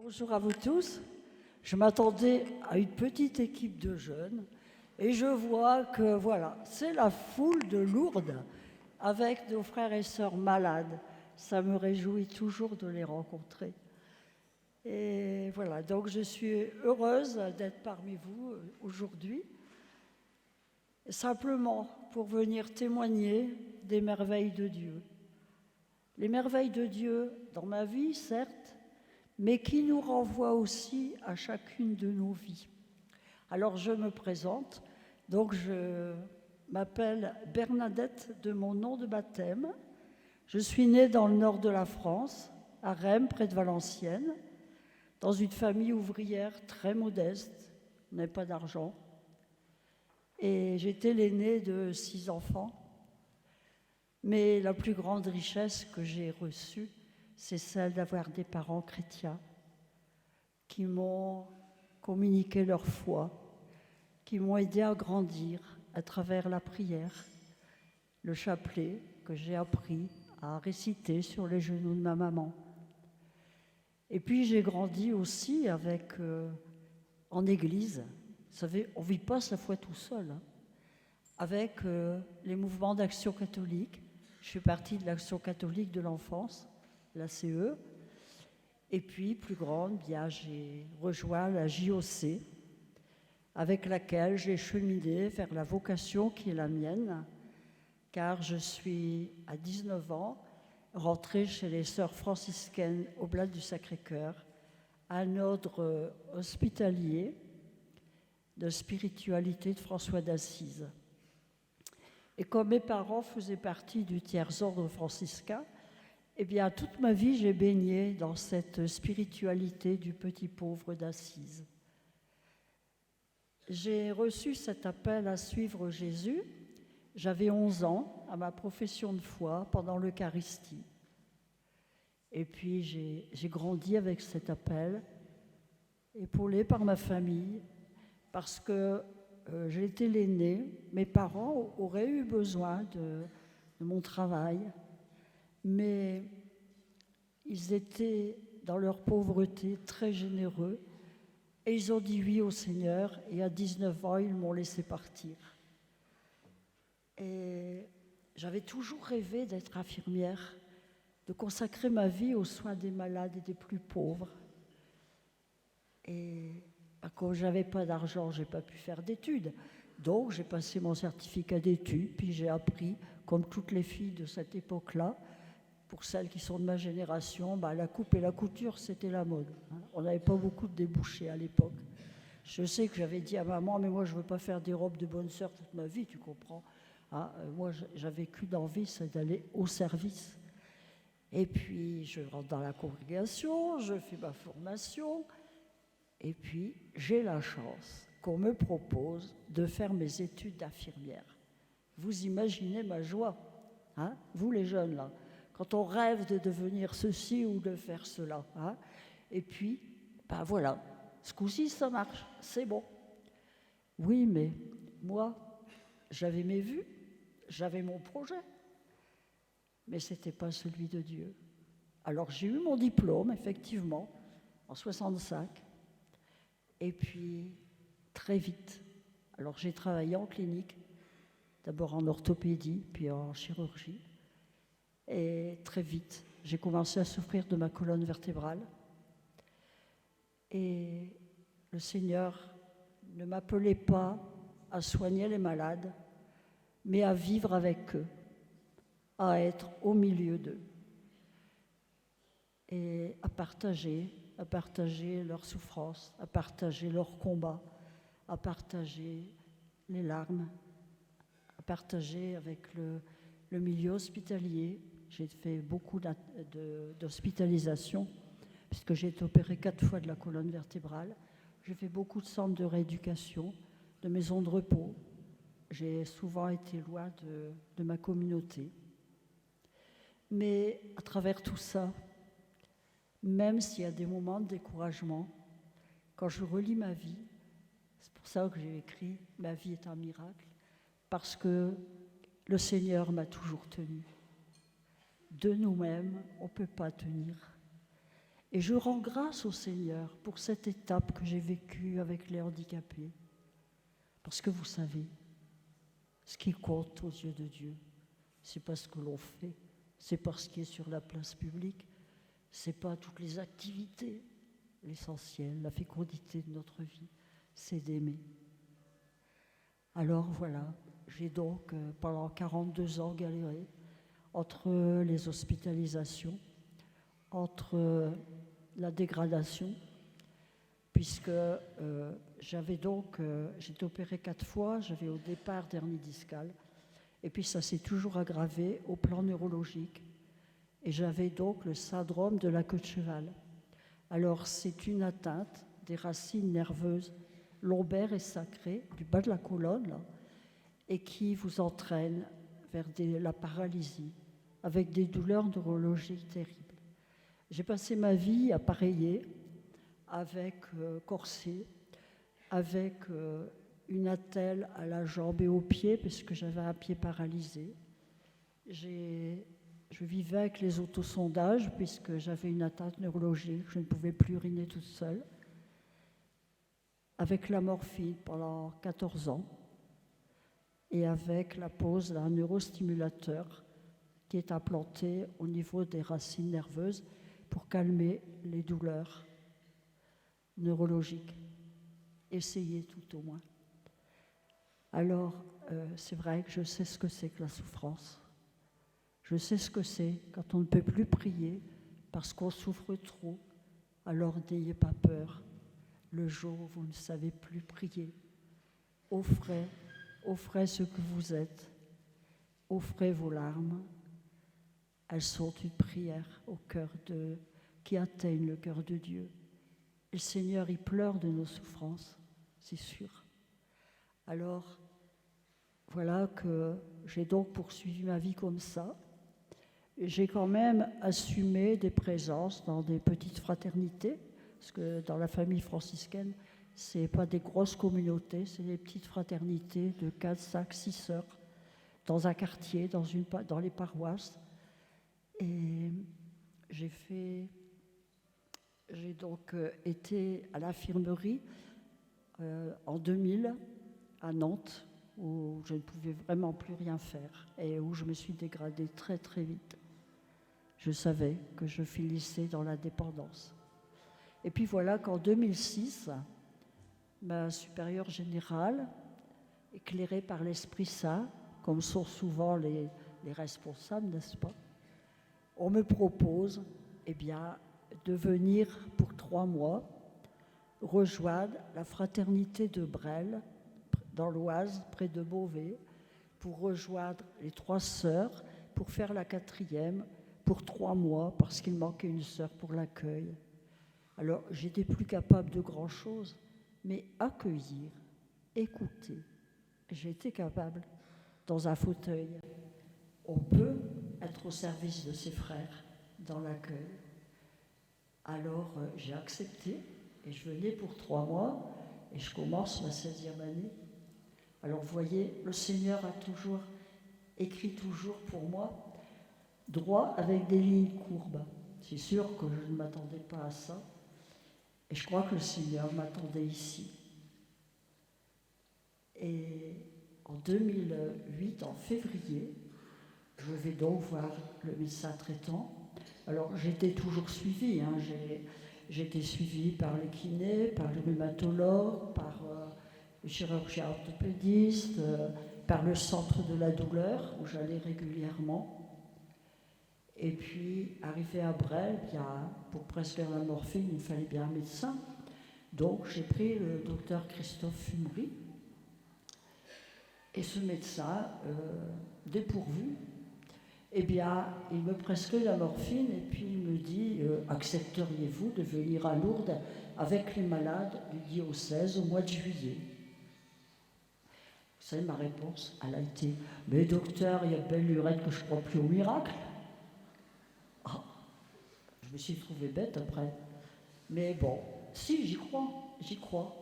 Bonjour à vous tous. Je m'attendais à une petite équipe de jeunes et je vois que voilà, c'est la foule de Lourdes avec nos frères et sœurs malades. Ça me réjouit toujours de les rencontrer. Et voilà, donc je suis heureuse d'être parmi vous aujourd'hui, simplement pour venir témoigner des merveilles de Dieu. Les merveilles de Dieu dans ma vie, certes, mais qui nous renvoient aussi à chacune de nos vies. Alors je me présente, donc je m'appelle Bernadette de mon nom de baptême. Je suis née dans le nord de la France, à Reims, près de Valenciennes, dans une famille ouvrière très modeste, on n'avait pas d'argent. Et j'étais l'aînée de 6 enfants. Mais la plus grande richesse que j'ai reçue, c'est celle d'avoir des parents chrétiens qui m'ont communiqué leur foi, qui m'ont aidé à grandir à travers la prière, le chapelet que j'ai appris à réciter sur les genoux de ma maman. Et puis j'ai grandi aussi en église. Vous savez, on ne vit pas sa foi tout seul, hein, avec les mouvements d'action catholique. Je suis partie de l'Action catholique de l'enfance, la CE. Et puis, plus grande, bien, j'ai rejoint la JOC, avec laquelle j'ai cheminé vers la vocation qui est la mienne, car je suis, à 19 ans, rentrée chez les sœurs franciscaines Oblates du Sacré-Cœur, un ordre hospitalier de spiritualité de François d'Assise. Et comme mes parents faisaient partie du tiers-ordre franciscain, eh bien, toute ma vie, j'ai baigné dans cette spiritualité du petit pauvre d'Assise. J'ai reçu cet appel à suivre Jésus. J'avais 11 ans, à ma profession de foi, pendant l'Eucharistie. Et puis, j'ai grandi avec cet appel, épaulée par ma famille, parce que j'étais l'aînée. Mes parents auraient eu besoin de mon travail, mais ils étaient, dans leur pauvreté, très généreux, et ils ont dit oui au Seigneur, et à 19 ans, ils m'ont laissé partir. Et j'avais toujours rêvé d'être infirmière, de consacrer ma vie aux soins des malades et des plus pauvres. Et comme je n'avais pas d'argent, je n'ai pas pu faire d'études. Donc j'ai passé mon certificat d'études, puis j'ai appris, comme toutes les filles de cette époque-là, pour celles qui sont de ma génération, la coupe et la couture, c'était la mode. On n'avait pas beaucoup de débouchés à l'époque. Je sais que j'avais dit à maman, mais moi je ne veux pas faire des robes de bonne sœur toute ma vie, tu comprends. Moi j'avais qu'une envie, c'est d'aller au service. Et puis je rentre dans la congrégation, je fais ma formation, et puis j'ai la chance qu'on me propose de faire mes études d'infirmière. Vous imaginez ma joie, hein, vous les jeunes là, quand on rêve de devenir ceci ou de faire cela. Hein. Et puis, voilà, ce coup-ci, ça marche, c'est bon. Oui, mais moi, j'avais mes vues, j'avais mon projet, mais ce n'était pas celui de Dieu. Alors j'ai eu mon diplôme, effectivement, en 65, et puis très vite. Alors j'ai travaillé en clinique, d'abord en orthopédie, puis en chirurgie. Et très vite, j'ai commencé à souffrir de ma colonne vertébrale. Et le Seigneur ne m'appelait pas à soigner les malades, mais à vivre avec eux, à être au milieu d'eux. Et à partager leurs souffrances, à partager leurs combats, à partager les larmes, à partager avec le milieu hospitalier. J'ai fait beaucoup d'hospitalisation, puisque j'ai été opérée 4 fois de la colonne vertébrale. J'ai fait beaucoup de centres de rééducation, de maisons de repos. J'ai souvent été loin de ma communauté. Mais à travers tout ça, même s'il y a des moments de découragement, quand je relis ma vie, c'est pour ça que j'ai écrit « Ma vie est un miracle », parce que le Seigneur m'a toujours tenue. De nous-mêmes, on ne peut pas tenir. Et je rends grâce au Seigneur pour cette étape que j'ai vécue avec les handicapés. Parce que vous savez, ce qui compte aux yeux de Dieu, c'est pas ce que l'on fait, c'est pas ce qui est sur la place publique, c'est pas toutes les activités. L'essentiel, la fécondité de notre vie, c'est d'aimer. Alors voilà, j'ai donc pendant 42 ans galéré entre les hospitalisations, entre la dégradation, puisque j'étais opérée 4 fois, j'avais au départ hernie discale, et puis ça s'est toujours aggravé au plan neurologique, et j'avais donc le syndrome de la queue de cheval. Alors c'est une atteinte des racines nerveuses lombaires et sacrées du bas de la colonne, là, et qui vous entraîne vers la paralysie, avec des douleurs neurologiques terribles. J'ai passé ma vie appareillée, avec corset, avec une attelle à la jambe et au pied, parce que j'avais un pied paralysé. Je vivais avec les autosondages, puisque j'avais une atteinte neurologique, je ne pouvais plus uriner toute seule. Avec la morphine pendant 14 ans, et avec la pose d'un neurostimulateur qui est implanté au niveau des racines nerveuses pour calmer les douleurs neurologiques. Essayez tout au moins. Alors, c'est vrai que je sais ce que c'est que la souffrance. Je sais ce que c'est quand on ne peut plus prier parce qu'on souffre trop. Alors n'ayez pas peur. Le jour où vous ne savez plus prier, offrez ce que vous êtes. Offrez vos larmes. Elles sont une prière qui atteigne le cœur de Dieu. Et le Seigneur, il pleure de nos souffrances, c'est sûr. Alors, voilà que j'ai donc poursuivi ma vie comme ça. Et j'ai quand même assumé des présences dans des petites fraternités, parce que dans la famille franciscaine, ce n'est pas des grosses communautés, c'est des petites fraternités de 4, 5, 6 sœurs, dans un quartier, dans les paroisses. Et j'ai donc été à l'infirmerie en 2000 à Nantes, où je ne pouvais vraiment plus rien faire et où je me suis dégradée très très vite. Je savais que je finissais dans la dépendance. Et puis voilà qu'en 2006, ma supérieure générale, éclairée par l'Esprit Saint, comme sont souvent les responsables, n'est-ce pas, on me propose de venir pour 3 mois rejoindre la fraternité de Bresles, dans l'Oise, près de Beauvais, pour rejoindre les 3 sœurs, pour faire la 4e, pour 3 mois, parce qu'il manquait une sœur pour l'accueil. Alors, j'étais plus capable de grand-chose, mais accueillir, écouter, j'étais capable, dans un fauteuil. On peut être au service de ses frères dans l'accueil. Alors, j'ai accepté, et je venais pour 3 mois, et je commence ma 16e année. Alors, vous voyez, le Seigneur a toujours écrit toujours pour moi, droit avec des lignes courbes. C'est sûr que je ne m'attendais pas à ça. Et je crois que le Seigneur m'attendait ici. Et en 2008, en février, je vais donc voir le médecin traitant. Alors, j'étais toujours suivie. J'étais suivie par les kinés, par le rhumatologue, par le chirurgien orthopédiste, par le centre de la douleur, où j'allais régulièrement. Et puis, arrivé à Bresles, pour prescrire la morphine, il fallait bien un médecin. Donc, j'ai pris le docteur Christophe Fumery. Et ce médecin, dépourvu, il me prescrit la morphine et puis il me dit « Accepteriez-vous de venir à Lourdes avec les malades du diocèse au mois de juillet ?» Vous savez, ma réponse, elle a été « Mais docteur, il y a de belle lurette que je ne crois plus au miracle. » Je me suis trouvée bête après. Mais bon, si, j'y crois.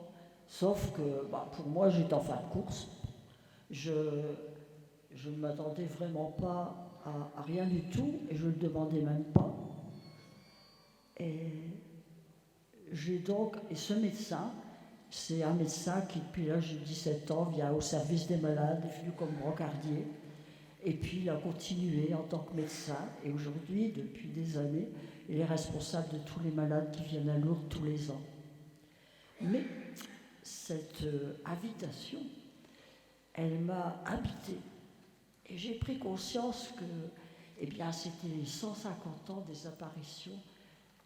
Sauf que pour moi, j'étais en fin de course. Je ne m'attendais vraiment pas à rien du tout et je ne le demandais même pas. Et ce médecin, c'est un médecin qui, depuis l'âge de 17 ans, vient au service des malades, est venu comme brancardier. Et puis, il a continué en tant que médecin. Et aujourd'hui, depuis des années, il est responsable de tous les malades qui viennent à Lourdes tous les ans. Mais cette invitation, elle m'a habitée. Et j'ai pris conscience que, eh bien, c'était les 150 ans des apparitions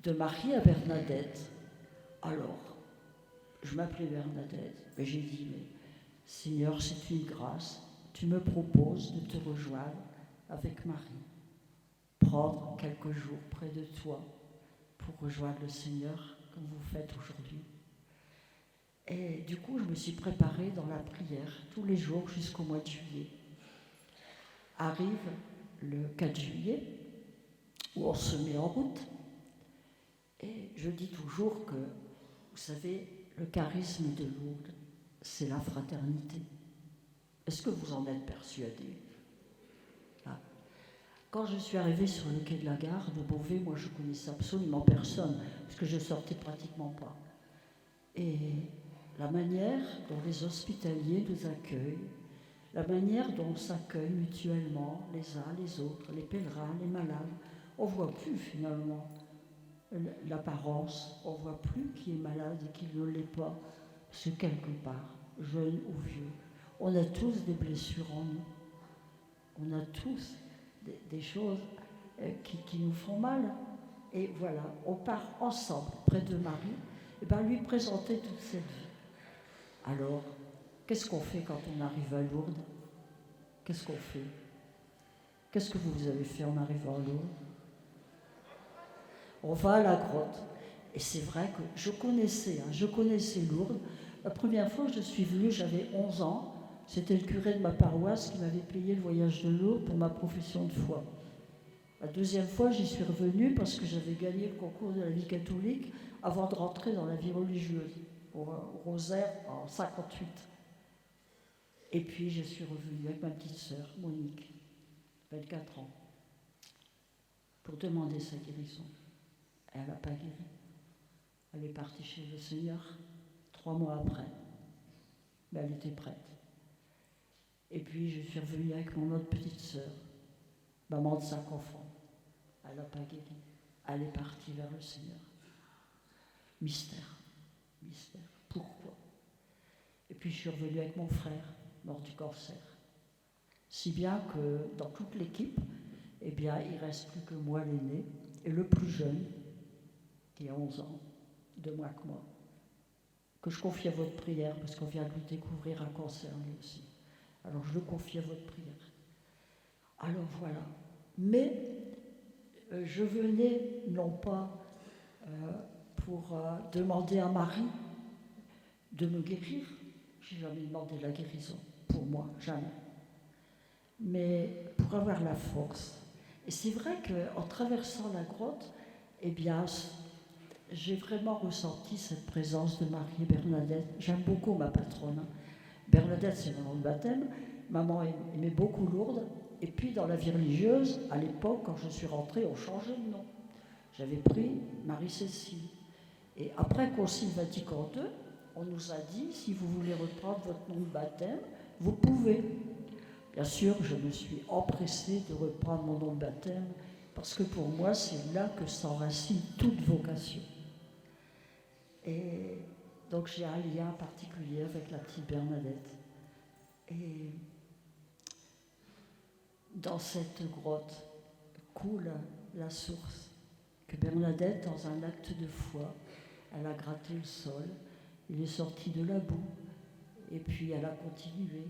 de Marie à Bernadette. Alors, je m'appelais Bernadette, mais j'ai dit, mais Seigneur, c'est une grâce. Tu me proposes de te rejoindre avec Marie, prendre quelques jours près de toi pour rejoindre le Seigneur comme vous faites aujourd'hui. Et du coup, je me suis préparée dans la prière tous les jours jusqu'au mois de juillet. Arrive le 4 juillet, où on se met en route, et je dis toujours que, vous savez, le charisme de Lourdes, c'est la fraternité. Est-ce que vous en êtes persuadés? Quand je suis arrivée sur le quai de la gare de Beauvais, moi je connaissais absolument personne, parce que je sortais pratiquement pas. Et la manière dont les hospitaliers nous accueillent, la manière dont on s'accueille mutuellement, les uns les autres, les pèlerins, les malades, on ne voit plus finalement l'apparence, on ne voit plus qui est malade et qui ne l'est pas, parce que quelque part, jeune ou vieux, on a tous des blessures en nous, on a tous des choses qui nous font mal. Et voilà, on part ensemble près de Marie, et bien lui présenter toute cette vie. Alors, qu'est-ce qu'on fait quand on arrive à Lourdes? Qu'est-ce qu'on fait? Qu'est-ce que vous avez fait en arrivant à Lourdes? On va à la grotte. Et c'est vrai que je connaissais Lourdes. La première fois que je suis venue, j'avais 11 ans. C'était le curé de ma paroisse qui m'avait payé le voyage de Lourdes pour ma profession de foi. La deuxième fois, j'y suis revenue parce que j'avais gagné le concours de la vie catholique avant de rentrer dans la vie religieuse, au Rosaire en 58. Et puis, je suis revenue avec ma petite sœur, Monique, 24 ans, pour demander sa guérison. Elle n'a pas guéri. Elle est partie chez le Seigneur 3 mois après. Mais elle était prête. Et puis, je suis revenue avec mon autre petite sœur, maman de 5 enfants. Elle n'a pas guéri. Elle est partie vers le Seigneur. Mystère. Mystère. Pourquoi? Et puis, je suis revenue avec mon frère, mort du cancer. Si bien que dans toute l'équipe, eh bien, il ne reste plus que moi, l'aîné, et le plus jeune, qui a 11 ans, 2 mois que moi, que je confie à votre prière, parce qu'on vient de lui découvrir un cancer, lui aussi. Alors, je le confie à votre prière. Alors, voilà. Mais je venais, non pas pour demander à Marie de me guérir. Je n'ai jamais demandé la guérison, pour moi, jamais. Mais pour avoir la force. Et c'est vrai qu'en traversant la grotte, eh bien, j'ai vraiment ressenti cette présence de Marie et Bernadette. J'aime beaucoup ma patronne. Bernadette, c'est mon nom de baptême. Maman aimait beaucoup Lourdes. Et puis, dans la vie religieuse, à l'époque, quand je suis rentrée, on changeait de nom. J'avais pris Marie-Cécile. Et après Concile Vatican II, on nous a dit, si vous voulez reprendre votre nom de baptême, vous pouvez. Bien sûr, je me suis empressée de reprendre mon nom de baptême, parce que pour moi, c'est là que s'enracine toute vocation. Et donc, j'ai un lien particulier avec la petite Bernadette. Et dans cette grotte coule la source que Bernadette, dans un acte de foi, elle a gratté le sol, il est sorti de la boue, et puis elle a continué,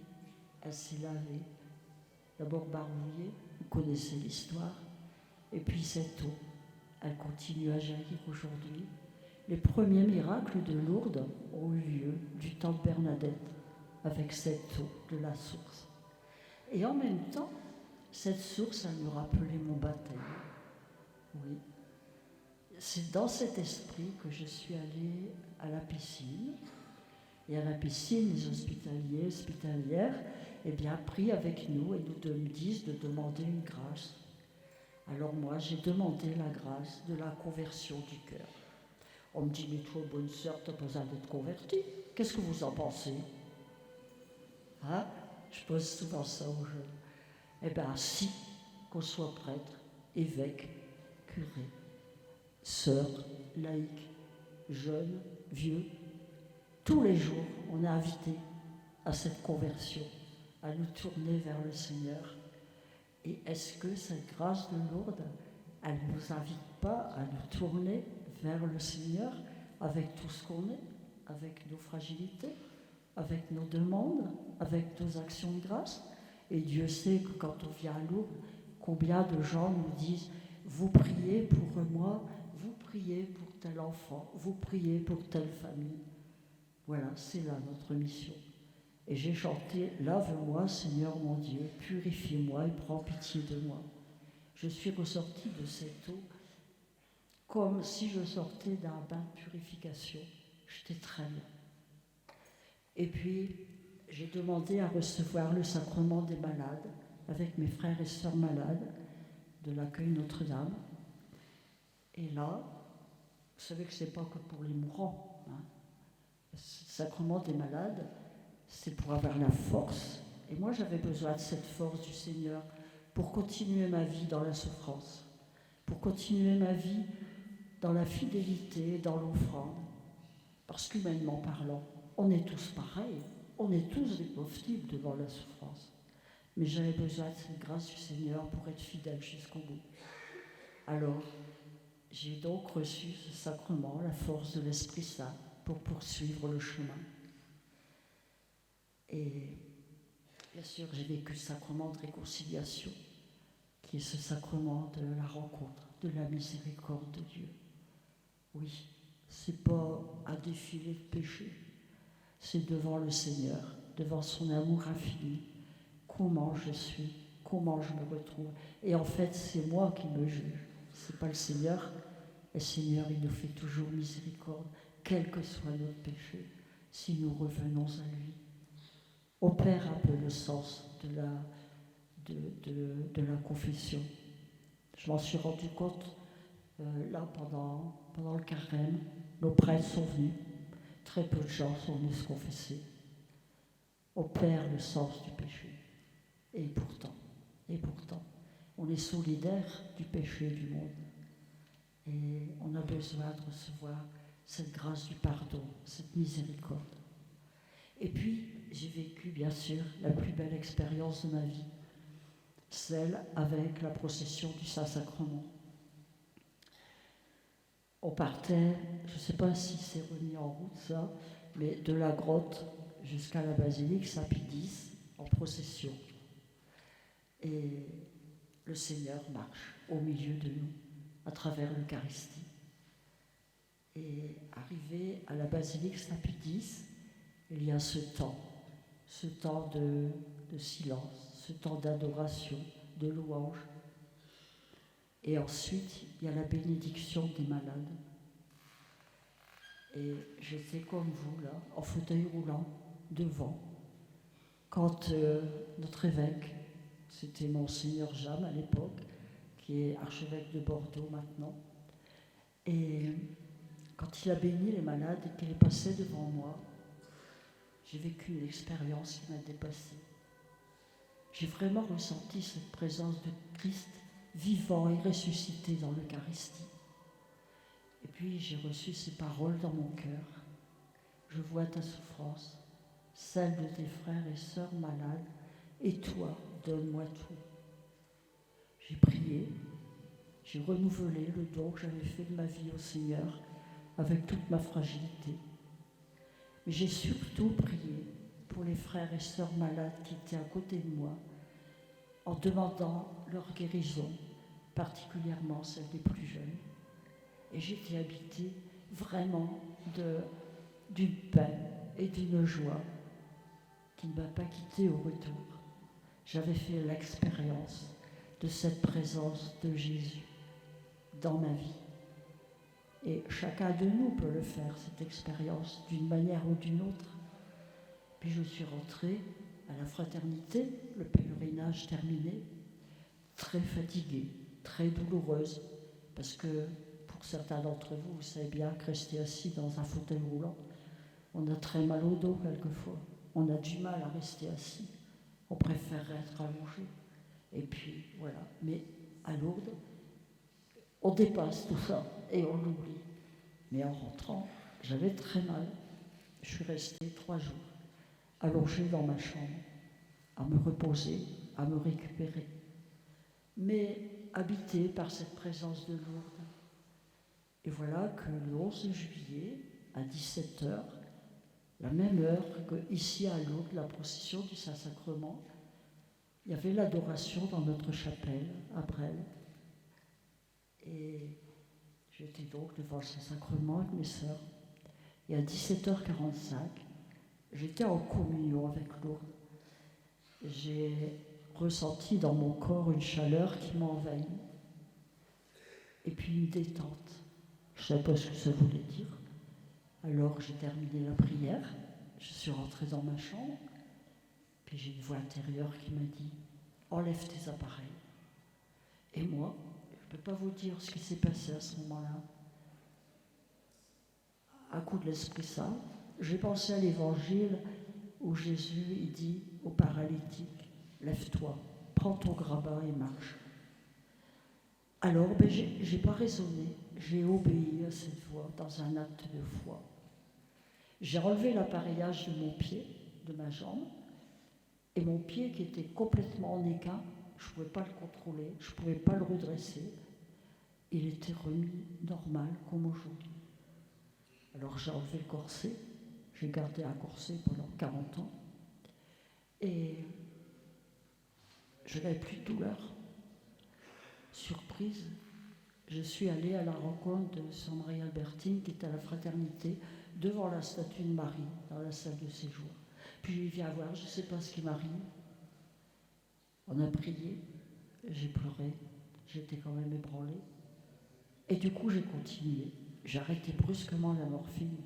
elle s'est lavée, d'abord barbouillée, vous connaissez l'histoire, et puis cette eau, elle continue à jaillir aujourd'hui. Les premiers miracles de Lourdes ont eu lieu du temps de Bernadette, avec cette eau de la source. Et en même temps, cette source, elle me rappelait mon baptême. Oui. C'est dans cet esprit que je suis allée à la piscine. Et à la piscine, les hospitaliers, hospitalières, eh bien, prient avec nous et nous disent de demander une grâce. Alors moi, j'ai demandé la grâce de la conversion du cœur. On me dit, mais toi, bonne sœur, tu n'as pas besoin d'être convertie. Qu'est-ce que vous en pensez? Hein? Je pose souvent ça aux jeunes. Eh bien, si, qu'on soit prêtre, évêque, curé, sœur, laïque, jeune, vieux, tous les jours, on est invité à cette conversion, à nous tourner vers le Seigneur. Et est-ce que cette grâce de Lourdes, elle ne nous invite pas à nous tourner vers le Seigneur avec tout ce qu'on est, avec nos fragilités, avec nos demandes, avec nos actions de grâce? Et Dieu sait que quand on vient à Lourdes, combien de gens nous disent « Vous priez pour moi, vous priez pour tel enfant, vous priez pour telle famille. » Voilà, c'est là notre mission. Et j'ai chanté « Lave-moi, Seigneur mon Dieu, purifie-moi et prends pitié de moi. » Je suis ressortie de cette eau comme si je sortais d'un bain de purification. J'étais très bien. Et puis, j'ai demandé à recevoir le sacrement des malades avec mes frères et sœurs malades de l'accueil Notre-Dame. Et là, vous savez que ce n'est pas que pour les mourants. Hein. Le sacrement des malades, c'est pour avoir la force. Et moi, j'avais besoin de cette force du Seigneur pour continuer ma vie dans la souffrance, pour continuer ma vie dans la fidélité, dans l'offrande. Parce qu'humainement parlant, on est tous pareils, on est tous des pauvres types devant la souffrance. Mais j'avais besoin de cette grâce du Seigneur pour être fidèle jusqu'au bout. Alors, j'ai donc reçu ce sacrement, la force de l'Esprit Saint, pour poursuivre le chemin. Et bien sûr, j'ai vécu le sacrement de réconciliation, qui est ce sacrement de la rencontre, de la miséricorde de Dieu. Oui, c'est pas un défilé de péché, c'est devant le Seigneur, devant son amour infini, comment je suis, comment je me retrouve. Et en fait, c'est moi qui me juge, c'est pas le Seigneur. Et le Seigneur, il nous fait toujours miséricorde, quel que soit notre péché, si nous revenons à lui. On perd un peu le sens de la confession. Je m'en suis rendu compte là pendant le carême. Nos prêtres sont venus, très peu de gens sont venus se confesser. On perd le sens du péché. Et pourtant, on est solidaire du péché du monde. Et on a besoin de recevoir cette grâce du pardon, cette miséricorde. Et puis, j'ai vécu, bien sûr, la plus belle expérience de ma vie, celle avec la procession du Saint-Sacrement. On partait, je ne sais pas si c'est remis en route ça, mais de la grotte jusqu'à la basilique Saint-Pie-X en procession. Et le Seigneur marche au milieu de nous, à travers l'Eucharistie. Et arrivé à la basilique Saint-Pie-X, il y a ce temps de silence, ce temps d'adoration, de louange. Et ensuite, il y a la bénédiction des malades. Et j'étais comme vous, là, en fauteuil roulant, devant, quand notre évêque, c'était Monseigneur James à l'époque, qui est archevêque de Bordeaux maintenant, et quand il a béni les malades et qu'il est passé devant moi, j'ai vécu une expérience qui m'a dépassée. J'ai vraiment ressenti cette présence de Christ vivant et ressuscité dans l'Eucharistie. Et puis j'ai reçu ces paroles dans mon cœur. Je vois ta souffrance, celle de tes frères et sœurs malades, et toi, donne-moi tout. J'ai prié, j'ai renouvelé le don que j'avais fait de ma vie au Seigneur avec toute ma fragilité. Mais j'ai surtout prié pour les frères et sœurs malades qui étaient à côté de moi, en demandant leur guérison, particulièrement celle des plus jeunes. Et j'étais habitée vraiment d'une paix et d'une joie qui ne m'a pas quittée au retour. J'avais fait l'expérience de cette présence de Jésus dans ma vie. Et chacun de nous peut le faire, cette expérience, d'une manière ou d'une autre. Puis je suis rentrée à la fraternité, le pèlerinage terminé, très fatiguée, très douloureuse, parce que pour certains d'entre vous, vous savez bien que rester assis dans un fauteuil roulant, on a très mal au dos quelquefois, on a du mal à rester assis, on préférerait être allongé. Et puis voilà, mais à Lourdes, on dépasse tout ça et on l'oublie. Mais en rentrant, j'avais très mal. Je suis restée 3 jours, allongée dans ma chambre, à me reposer, à me récupérer, mais habitée par cette présence de Lourdes. Et voilà que le 11 juillet, à 17h, la même heure qu'ici à Lourdes, la procession du Saint-Sacrement, il y avait l'adoration dans notre chapelle à Bresles. Et j'étais donc devant le Saint-Sacrement avec mes sœurs. Et à 17h45, j'étais en communion avec Lourdes. J'ai ressenti dans mon corps une chaleur qui m'a envahi. Et puis une détente. Je ne savais pas ce que ça voulait dire. Alors j'ai terminé la prière, je suis rentrée dans ma chambre, puis j'ai une voix intérieure qui m'a dit « Enlève tes appareils ». Et moi, je ne peux pas vous dire ce qui s'est passé à ce moment-là. À coup de l'Esprit Saint, j'ai pensé à l'Évangile où Jésus il dit au paralytique « Lève-toi, prends ton grabat et marche ». Alors, je n'ai pas raisonné, j'ai obéi à cette voix dans un acte de foi. J'ai relevé l'appareillage de mon pied, de ma jambe, et mon pied qui était complètement en équin, je ne pouvais pas le contrôler, je ne pouvais pas le redresser. Il était remis normal comme aujourd'hui. Alors j'ai enlevé le corset, j'ai gardé un corset pendant 40 ans, et je n'avais plus de douleur. Surprise, je suis allée à la rencontre de Sœur Marie-Albertine qui était à la fraternité devant la statue de Marie dans la salle de séjour. Puis je lui viens voir, je ne sais pas ce qui m'arrive. On a prié, j'ai pleuré, j'étais quand même ébranlée. Et du coup j'ai continué. J'ai arrêté brusquement la morphine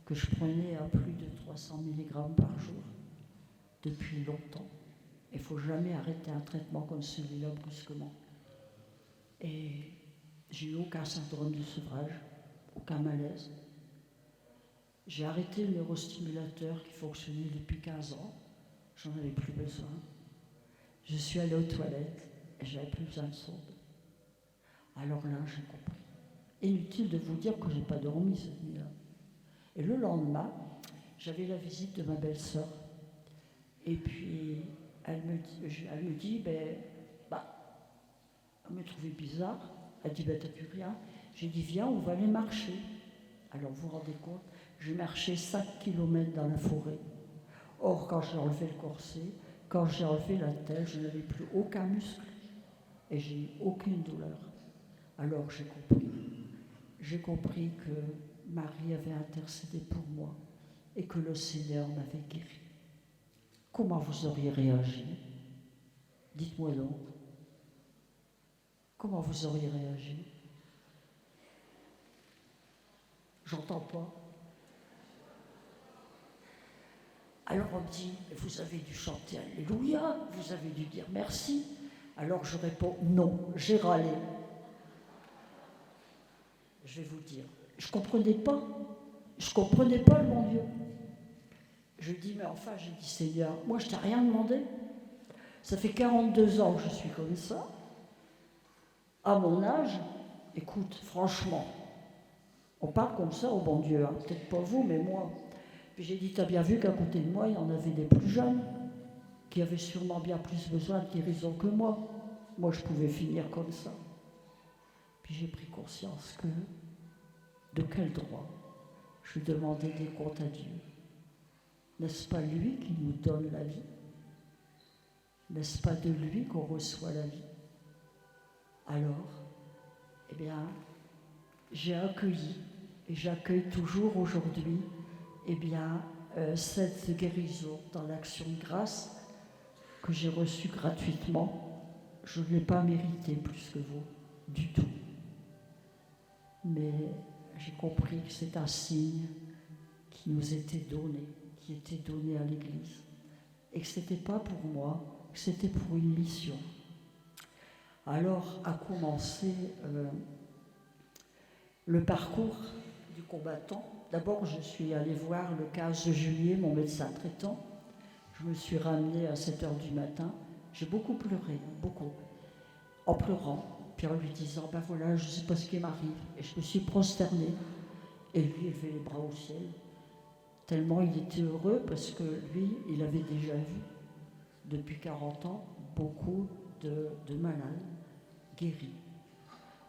que je prenais à plus de 300 mg par jour depuis longtemps. Il ne faut jamais arrêter un traitement comme celui-là brusquement. Et j'ai eu aucun syndrome de sevrage, aucun malaise. J'ai arrêté le neurostimulateur qui fonctionnait depuis 15 ans. J'en avais plus besoin. Je suis allée aux toilettes et j'avais plus besoin de sonde. Alors là, j'ai compris. Inutile de vous dire que je n'ai pas dormi cette nuit-là. Et le lendemain, j'avais la visite de ma belle-sœur. Et puis, elle me dit, elle me trouvait bizarre. Elle dit, t'as plus rien. J'ai dit, viens, on va aller marcher. Alors, vous vous rendez compte, j'ai marché 5 km dans la forêt. Or, quand j'ai enlevé le corset, quand j'ai enlevé la tête, je n'avais plus aucun muscle. Et j'ai eu aucune douleur. Alors, j'ai compris. J'ai compris que Marie avait intercédé pour moi et que le Seigneur m'avait guéri. Comment vous auriez réagi? Dites-moi donc. Comment vous auriez réagi? J'entends pas. Alors on me dit, vous avez dû chanter Alléluia, vous avez dû dire merci. Alors je réponds, non, j'ai râlé. Je vais vous dire, je ne comprenais pas le bon Dieu. Je dis, mais enfin, j'ai dit, Seigneur, moi je t'ai rien demandé. Ça fait 42 ans que je suis comme ça. À mon âge, écoute, franchement, on parle comme ça au bon Dieu, hein. Peut-être pas vous, mais moi. Puis j'ai dit, t'as bien vu qu'à côté de moi, il y en avait des plus jeunes, qui avaient sûrement bien plus besoin de guérison que moi. Moi, je pouvais finir comme ça. Puis j'ai pris conscience que, de quel droit je demandais des comptes à Dieu? N'est-ce pas lui qui nous donne la vie? N'est-ce pas de lui qu'on reçoit la vie? Alors, eh bien, j'ai accueilli, et j'accueille toujours aujourd'hui, eh bien, cette guérison dans l'action de grâce que j'ai reçue gratuitement. Je ne l'ai pas mérité plus que vous, du tout. Mais j'ai compris que c'est un signe qui nous était donné, qui était donné à l'Église. Et que ce n'était pas pour moi, que c'était pour une mission. Alors a commencé le parcours du combattant. D'abord, je suis allée voir le 15 juillet mon médecin traitant. Je me suis ramenée à 7 h du matin. J'ai beaucoup pleuré, beaucoup, en pleurant, puis en lui disant, ben voilà, je ne sais pas ce qui m'arrive. Et je me suis prosternée, et lui élevait les bras au ciel. Tellement il était heureux, parce que lui, il avait déjà vu, depuis 40 ans, beaucoup de malades guéris,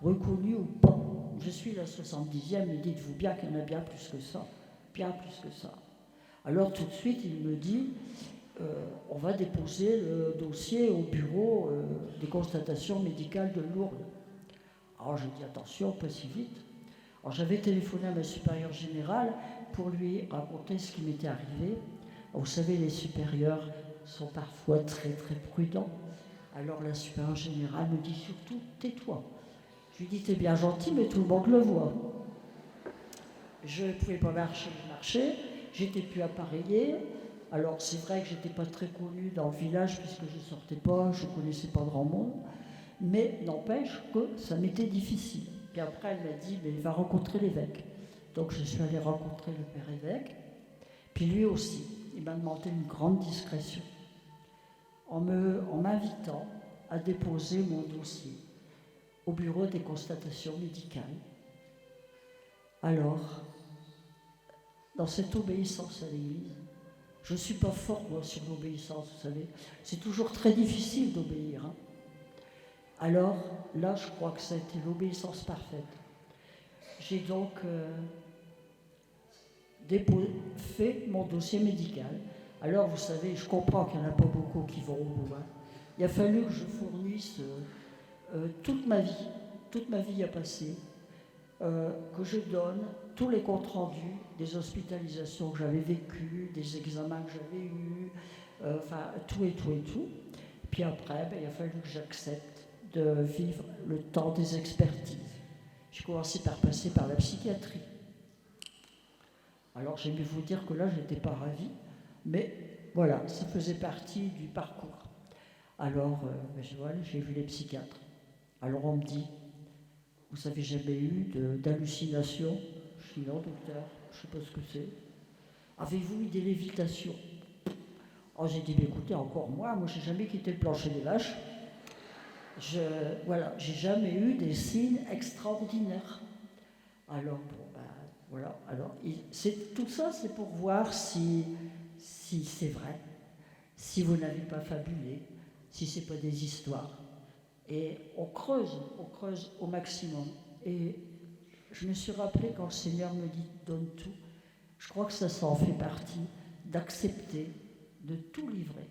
reconnus ou pas. Je suis la 70e, mais dites-vous bien qu'il y en a bien plus que ça, bien plus que ça. Alors tout de suite, il me dit, on va déposer le dossier au bureau des constatations médicales de Lourdes. Alors j'ai dit, attention, pas si vite. Alors j'avais téléphoné à ma supérieure générale pour lui raconter ce qui m'était arrivé. Alors, vous savez, les supérieurs sont parfois très très prudents. Alors la supérieure générale me dit surtout, tais-toi. Je lui dis, t'es bien gentil, mais tout le monde le voit. Je ne pouvais pas marcher, j'étais plus appareillée. Alors c'est vrai que j'étais pas très connue dans le village puisque je ne sortais pas, je ne connaissais pas grand monde. Mais n'empêche que ça m'était difficile. Puis après, elle m'a dit, mais va rencontrer l'évêque. Donc je suis allée rencontrer le père évêque. Puis lui aussi, il m'a demandé une grande discrétion en m'invitant à déposer mon dossier au bureau des constatations médicales. Alors, dans cette obéissance à l'Église, je ne suis pas forte, moi, sur l'obéissance, vous savez. C'est toujours très difficile d'obéir. Hein. Alors, là, je crois que ça a été l'obéissance parfaite. J'ai donc fait mon dossier médical. Alors, vous savez, je comprends qu'il n'y en a pas beaucoup qui vont au bout. Hein. Il a fallu que je fournisse toute ma vie à passer, que je donne tous les comptes rendus des hospitalisations que j'avais vécues, des examens que j'avais eus, enfin tout et tout et tout. Puis après, il a fallu que j'accepte de vivre le temps des expertises. J'ai commencé par passer par la psychiatrie. Alors j'ai dû vous dire que là, je n'étais pas ravie, mais voilà, ça faisait partie du parcours. Alors, j'ai vu les psychiatres. Alors on me dit, vous n'avez jamais eu d'hallucination? Je dis non, docteur, je ne sais pas ce que c'est. Avez-vous eu des lévitations? Oh, j'ai dit, écoutez, encore moi j'ai jamais quitté le plancher des vaches. J'ai jamais eu des signes extraordinaires. Alors, voilà. Alors, tout ça, c'est pour voir si c'est vrai, si vous n'avez pas fabulé, si ce n'est pas des histoires. Et on creuse au maximum. Et je me suis rappelé quand le Seigneur me dit « donne tout », je crois que ça en fait partie, d'accepter de tout livrer.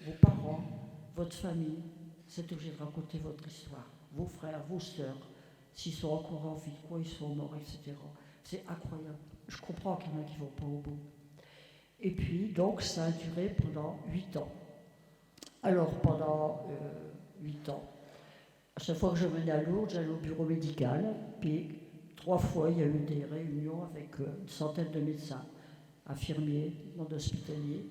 Vos parents, votre famille, c'est obligé de raconter votre histoire. Vos frères, vos sœurs, s'ils sont encore en vie, quoi, ils sont morts, etc. C'est incroyable. Je comprends qu'il y en a qui ne vont pas au bout. Et puis, donc, ça a duré pendant 8 ans. Alors, pendant 8 ans, à chaque fois que je venais à Lourdes, j'allais au bureau médical, puis 3 fois, il y a eu des réunions avec une centaine de médecins, infirmiers, monde hospitalier,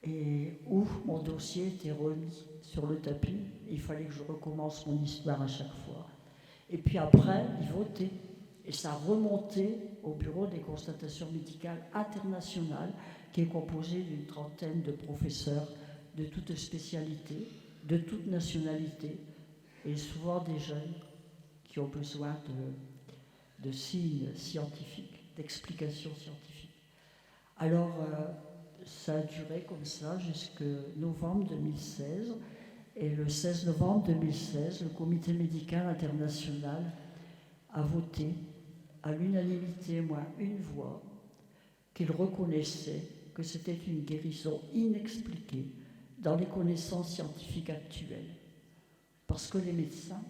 et où mon dossier était remis sur le tapis. Il fallait que je recommence mon histoire à chaque fois. Et puis après, ils votaient. Et ça remontait au bureau des constatations médicales internationales, qui est composé d'une trentaine de professeurs de toutes spécialités, de toutes nationalités, et souvent des jeunes qui ont besoin de signes scientifiques, d'explications scientifiques. Alors, ça a duré comme ça jusqu'en novembre 2016. Et le 16 novembre 2016, le comité médical international a voté à l'unanimité, moins une voix, qu'il reconnaissait que c'était une guérison inexpliquée dans les connaissances scientifiques actuelles. Parce que les médecins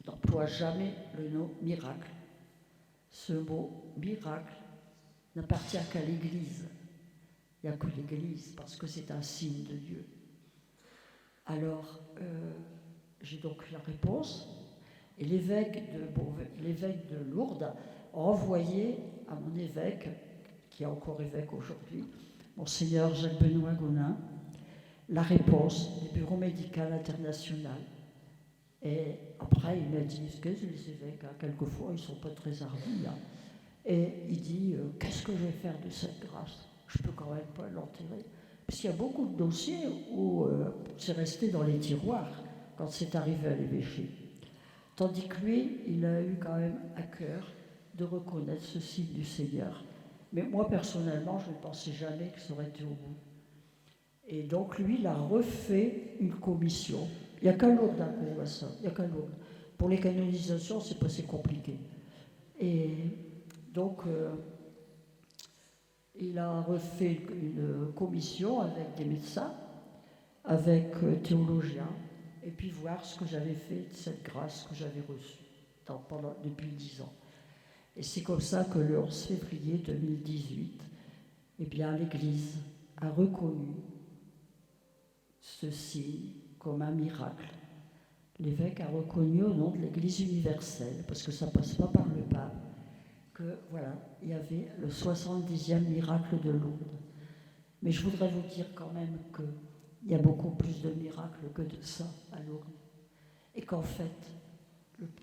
n'emploient jamais le mot miracle. Ce mot miracle n'appartient qu'à l'Église. Il n'y a que l'Église, parce que c'est un signe de Dieu. Alors, j'ai donc la réponse, et l'évêque de Lourdes a envoyé à mon évêque, qui est encore évêque aujourd'hui, Monseigneur Jacques-Benoît Gonin, la réponse du Bureau médical international. Et après, il m'a dit, ce que les évêques, hein, quelquefois, ils ne sont pas très hardis. Hein. Et il dit, qu'est-ce que je vais faire de cette grâce? Je ne peux quand même pas l'enterrer. Parce qu'il y a beaucoup de dossiers où c'est resté dans les tiroirs quand c'est arrivé à l'évêché. Tandis que lui, il a eu quand même à cœur de reconnaître ce signe du Seigneur. Mais moi, personnellement, je ne pensais jamais que ça aurait été au bout. Et donc, lui, il a refait une commission. Il n'y a qu'à Lourdes qu'on voit ça. Il n'y a qu'à Lourdes. Pour les canonisations, c'est pas si compliqué. Et donc, il a refait une commission avec des médecins, avec théologiens, et puis voir ce que j'avais fait de cette grâce que j'avais reçue depuis 10 ans. Et c'est comme ça que le 11 février 2018, eh bien, l'Église a reconnu ceci comme un miracle. L'évêque a reconnu au nom de l'Église universelle, parce que ça ne passe pas par le pape, que voilà, il y avait le 70e miracle de Lourdes. Mais je voudrais vous dire quand même qu'il y a beaucoup plus de miracles que de ça à Lourdes. Et qu'en fait,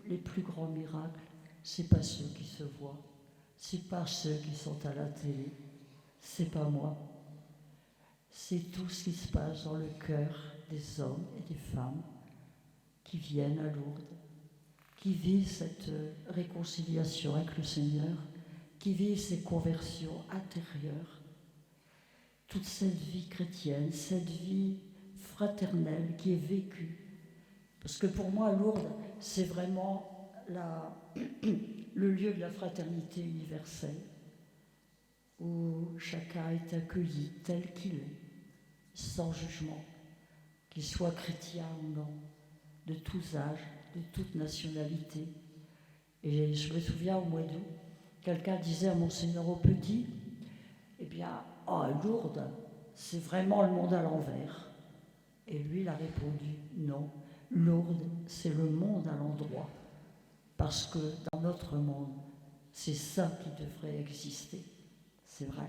les plus grands miracles, ce n'est pas ceux qui se voient, ce n'est pas ceux qui sont à la télé, ce n'est pas moi. C'est tout ce qui se passe dans le cœur des hommes et des femmes qui viennent à Lourdes, qui vivent cette réconciliation avec le Seigneur, qui vivent ces conversions intérieures, toute cette vie chrétienne, cette vie fraternelle qui est vécue. Parce que pour moi, Lourdes, c'est vraiment le lieu de la fraternité universelle, où chacun est accueilli tel qu'il est, sans jugement, qu'il soit chrétien ou non, de tous âges, de toute nationalité. Et je me souviens au mois d'août, quelqu'un disait à Monseigneur au Petit, eh bien, Lourdes, c'est vraiment le monde à l'envers. Et lui, il a répondu, non, Lourdes, c'est le monde à l'endroit. Parce que dans notre monde, c'est ça qui devrait exister. C'est vrai.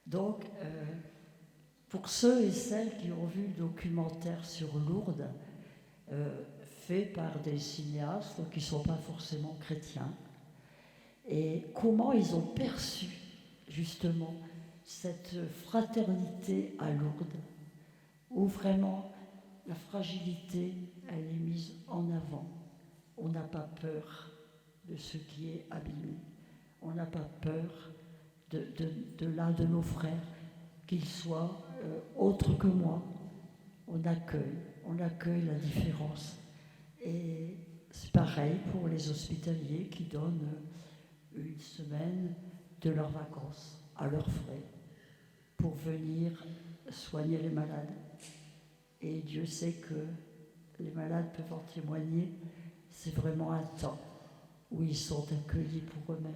Donc, pour ceux et celles qui ont vu le documentaire sur Lourdes, fait par des cinéastes qui ne sont pas forcément chrétiens, et comment ils ont perçu justement cette fraternité à Lourdes, où vraiment la fragilité, elle est mise en avant. On n'a pas peur de ce qui est abîmé. On n'a pas peur de l'un de nos frères, qu'il soit autre que moi. On accueille la différence. Et c'est pareil pour les hospitaliers qui donnent une semaine de leurs vacances à leurs frais pour venir soigner les malades. Et Dieu sait que les malades peuvent en témoigner, c'est vraiment un temps où ils sont accueillis pour eux-mêmes,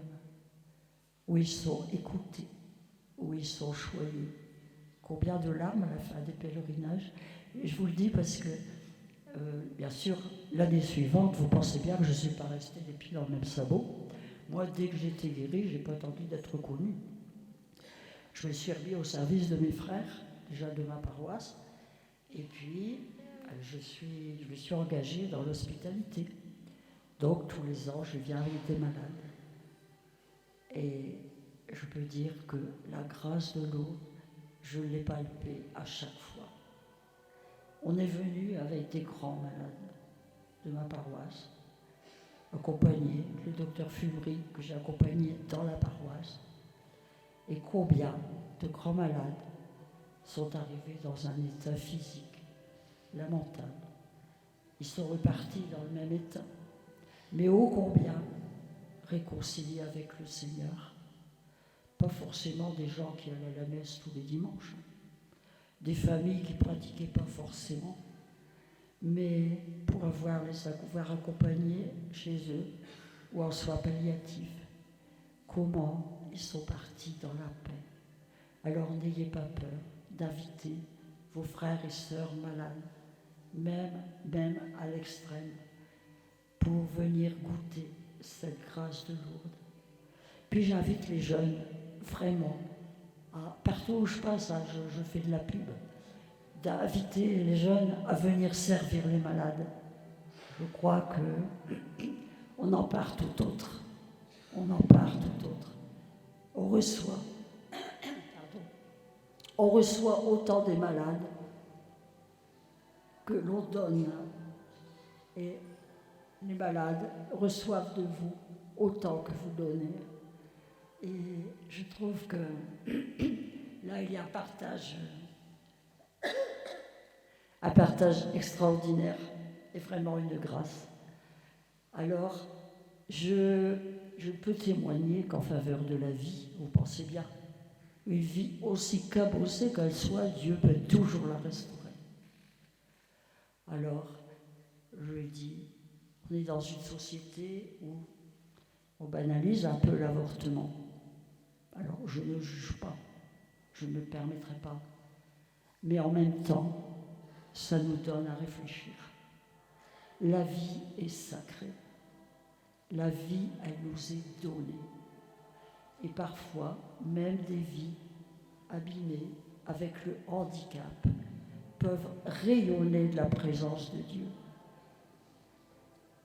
où ils sont écoutés, où ils sont choyés. Combien de larmes à la fin des pèlerinages. Et je vous le dis parce que, bien sûr, l'année suivante, vous pensez bien que je ne suis pas restée les pieds dans le même sabot. Moi, dès que j'étais guérie, je n'ai pas attendu d'être connue. Je me suis remis au service de mes frères, déjà de ma paroisse, et puis je me suis engagée dans l'hospitalité. Donc, tous les ans, je viens avec des malades. Et je peux dire que la grâce de l'eau, je l'ai palpée à chaque fois. On est venu avec des grands malades de ma paroisse, accompagné, le docteur Fumery, que j'ai accompagné dans la paroisse. Et combien de grands malades sont arrivés dans un état physique lamentable. Ils sont repartis dans le même état. Mais ô combien réconciliés avec le Seigneur. Pas forcément des gens qui allaient à la messe tous les dimanches, des familles qui ne pratiquaient pas forcément, mais pour les avoir accompagnés chez eux ou en soins palliatifs. Comment ils sont partis dans la paix. Alors n'ayez pas peur d'inviter vos frères et sœurs malades, même à l'extrême, pour venir goûter cette grâce de Lourdes. Puis j'invite les jeunes, vraiment, partout où je passe, je fais de la pub, d'inviter les jeunes à venir servir les malades. je crois que on en part tout autre. On en part tout autre. On reçoit autant des malades que l'on donne. Et les malades reçoivent de vous autant que vous donnez. Et je trouve que là, il y a un partage extraordinaire et vraiment une grâce. Alors, je peux témoigner qu'en faveur de la vie, vous pensez bien, une vie aussi cabossée qu'elle soit, Dieu peut toujours la restaurer. Alors, je le dis, on est dans une société où on banalise un peu l'avortement. Alors, je ne juge pas, je ne me permettrai pas. Mais en même temps, ça nous donne à réfléchir. La vie est sacrée. La vie, elle nous est donnée. Et parfois, même des vies abîmées avec le handicap peuvent rayonner de la présence de Dieu.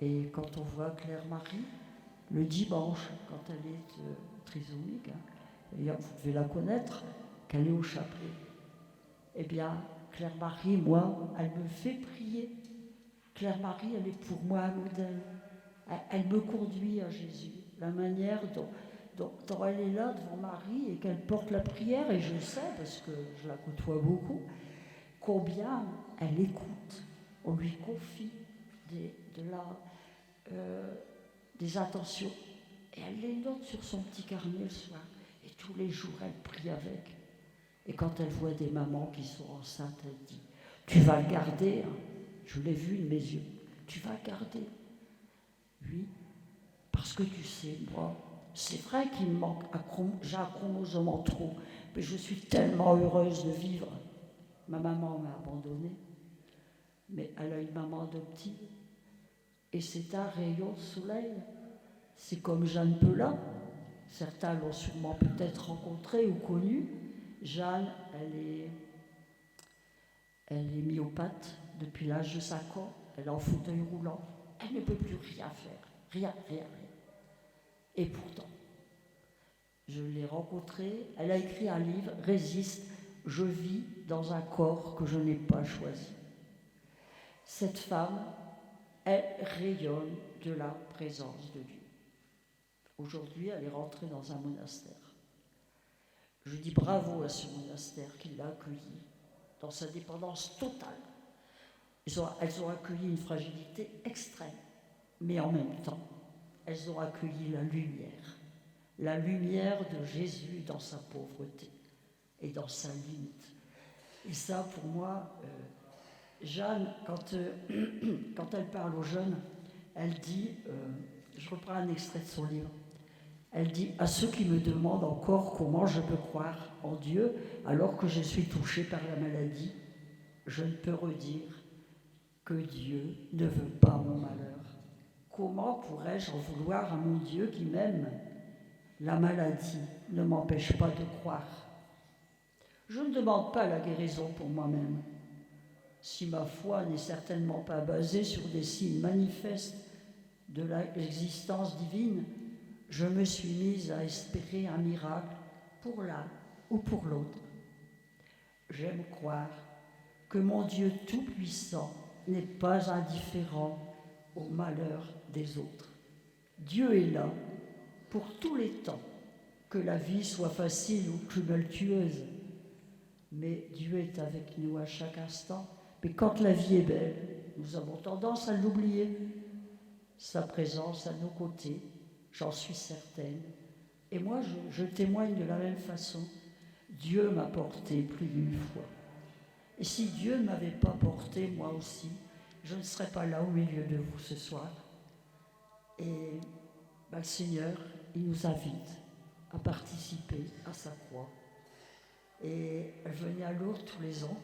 Et quand on voit Claire-Marie, le dimanche, quand elle est trisomique, vous devez la connaître, qu'elle est au chapelet, eh bien, Claire-Marie, moi, elle me fait prier. Claire-Marie, elle est pour moi un modèle. Elle me conduit à Jésus. La manière dont elle est là devant Marie et qu'elle porte la prière, et je sais, parce que je la côtoie beaucoup, combien elle écoute. On lui confie des intentions. Et elle les note sur son petit carnet le soir. Et tous les jours, elle prie avec. Et quand elle voit des mamans qui sont enceintes, elle dit « Tu vas le garder, hein. Je l'ai vu de mes yeux. Tu vas le garder. » Oui, parce que tu sais, moi, c'est vrai qu'il me manque, j'ai un chromosome en trop, mais je suis tellement heureuse de vivre. Ma maman m'a abandonnée, mais elle a une maman adoptive. Et c'est un rayon de soleil. C'est comme Jeanne Pelin. Certains l'ont sûrement peut-être rencontrée ou connue. Jeanne, elle est myopathe depuis l'âge de 5 ans. Elle est en fauteuil roulant. Elle ne peut plus rien faire. Rien. Et pourtant, je l'ai rencontrée. Elle a écrit un livre, Résiste, je vis dans un corps que je n'ai pas choisi. Cette femme, elle rayonne de la présence de Dieu. Aujourd'hui, elle est rentrée dans un monastère. Je dis bravo à ce monastère qui l'a accueillie dans sa dépendance totale. Elles ont accueilli une fragilité extrême, mais en même temps, elles ont accueilli la lumière de Jésus dans sa pauvreté et dans sa limite. Et ça, pour moi, Jeanne, quand elle parle aux jeunes, elle dit, je reprends un extrait de son livre, elle dit « À ceux qui me demandent encore comment je peux croire en Dieu alors que je suis touchée par la maladie, je ne peux redire que Dieu ne veut pas mon malheur. Comment pourrais-je en vouloir à mon Dieu qui m'aime? La maladie ne m'empêche pas de croire. Je ne demande pas la guérison pour moi-même. Si ma foi n'est certainement pas basée sur des signes manifestes de l'existence divine, je me suis mise à espérer un miracle pour l'un ou pour l'autre. J'aime croire que mon Dieu tout-puissant n'est pas indifférent au malheur des autres. Dieu est là pour tous les temps, que la vie soit facile ou tumultueuse. Mais Dieu est avec nous à chaque instant. Mais quand la vie est belle, nous avons tendance à l'oublier. Sa présence à nos côtés, j'en suis certaine. Et moi, je témoigne de la même façon. Dieu m'a porté plus d'une fois. Et si Dieu ne m'avait pas porté, moi aussi, je ne serais pas là au milieu de vous ce soir. Et le Seigneur, il nous invite à participer à sa croix. Et elle venait à Lourdes tous les ans.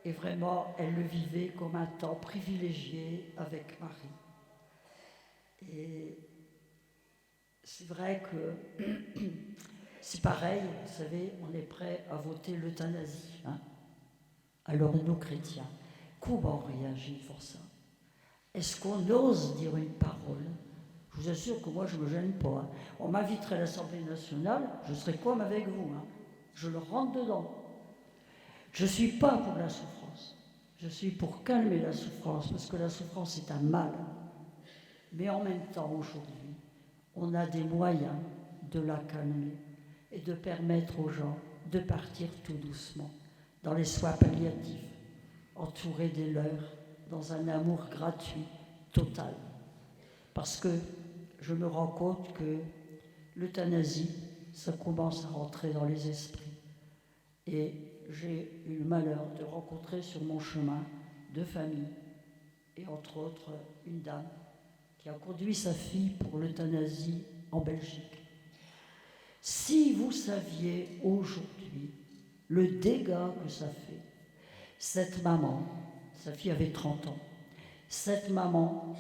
Et vraiment, elle le vivait comme un temps privilégié avec Marie. Et c'est vrai que c'est pareil, vous savez, on est prêt à voter l'euthanasie. Hein. Alors nous, chrétiens, comment on réagit pour ça? Est-ce qu'on ose dire une parole? Je vous assure que moi, je ne me gêne pas. Hein. On m'inviterait à l'Assemblée nationale, je serais comme avec vous. Hein. Je le rentre dedans. Je ne suis pas pour la souffrance. Je suis pour calmer la souffrance, parce que la souffrance est un mal. Mais en même temps, aujourd'hui, on a des moyens de la calmer et de permettre aux gens de partir tout doucement dans les soins palliatifs, entourés des leurs, dans un amour gratuit, total. Parce que je me rends compte que l'euthanasie, ça commence à rentrer dans les esprits. Et j'ai eu le malheur de rencontrer sur mon chemin 2 familles, et entre autres une dame qui a conduit sa fille pour l'euthanasie en Belgique. Si vous saviez aujourd'hui le dégât que ça fait, cette maman, sa fille avait 30 ans, cette maman,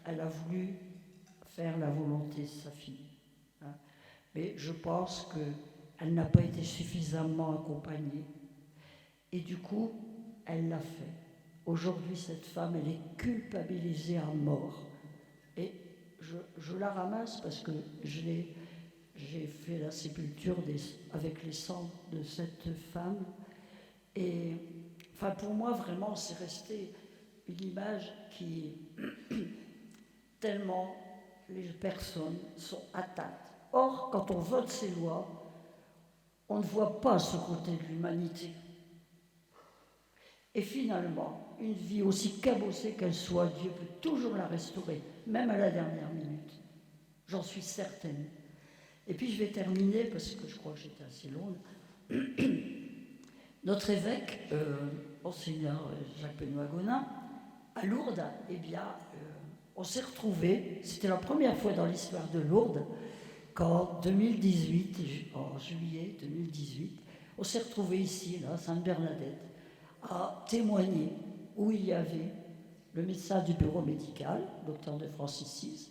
elle a voulu faire la volonté de sa fille. Hein. Mais je pense qu'elle n'a pas été suffisamment accompagnée. Et du coup, elle l'a fait. Aujourd'hui, cette femme, elle est culpabilisée à mort. Et je la ramasse parce que j'ai fait la sépulture avec les cendres de cette femme. Et enfin, pour moi, vraiment, c'est resté une image qui, tellement les personnes sont atteintes. Or, quand on vote ces lois, on ne voit pas ce côté de l'humanité. Et finalement, une vie aussi cabossée qu'elle soit, Dieu peut toujours la restaurer, même à la dernière minute. J'en suis certaine. Et puis je vais terminer, parce que je crois que j'étais assez longue. Notre évêque, Monseigneur Jacques-Benoît Gonin, à Lourdes, eh bien, on s'est retrouvés, c'était la première fois dans l'histoire de Lourdes, qu'en 2018, en juillet 2018, on s'est retrouvés ici, là, à Sainte-Bernadette, à témoigner où il y avait le médecin du bureau médical, docteur de Francis,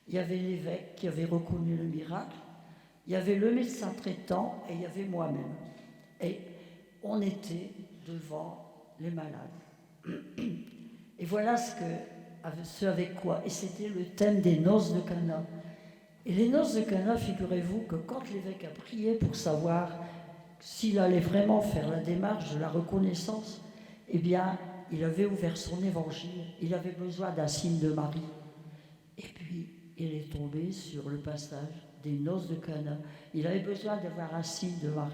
il y avait l'évêque qui avait reconnu le miracle, il y avait le médecin traitant et il y avait moi-même. Et on était devant les malades. Et voilà ce avec quoi. Et c'était le thème des noces de Cana. Et les noces de Cana, figurez-vous que quand l'évêque a prié pour savoir s'il allait vraiment faire la démarche de la reconnaissance, eh bien, il avait ouvert son évangile, il avait besoin d'un signe de Marie. Et puis, il est tombé sur le passage des noces de Cana. Il avait besoin d'avoir un signe de Marie.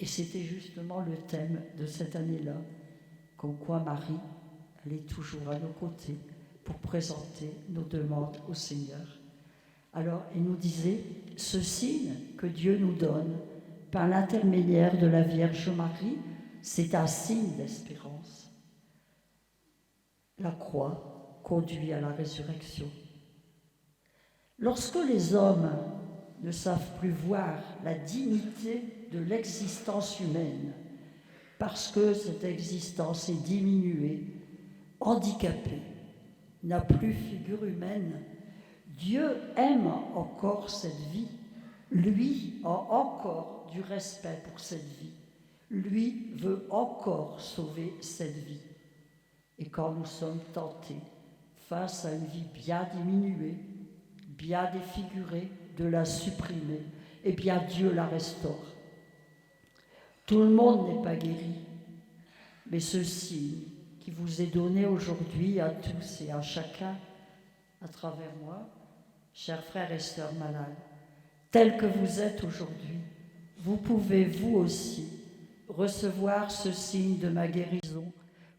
Et c'était justement le thème de cette année-là, comme quoi Marie, elle est toujours à nos côtés pour présenter nos demandes au Seigneur. Alors, il nous disait, ce signe que Dieu nous donne, par l'intermédiaire de la Vierge Marie, c'est un signe d'espérance. La croix conduit à la résurrection. Lorsque les hommes ne savent plus voir la dignité de l'existence humaine, parce que cette existence est diminuée, handicapée, n'a plus figure humaine, Dieu aime encore cette vie. Lui a encore du respect pour cette vie. Lui veut encore sauver cette vie. Et quand nous sommes tentés, face à une vie bien diminuée, bien défigurée, de la supprimer, eh bien Dieu la restaure. Tout le monde n'est pas guéri, mais ce signe qui vous est donné aujourd'hui à tous et à chacun, à travers moi, chers frères et sœurs malades, tel que vous êtes aujourd'hui, vous pouvez vous aussi recevoir ce signe de ma guérison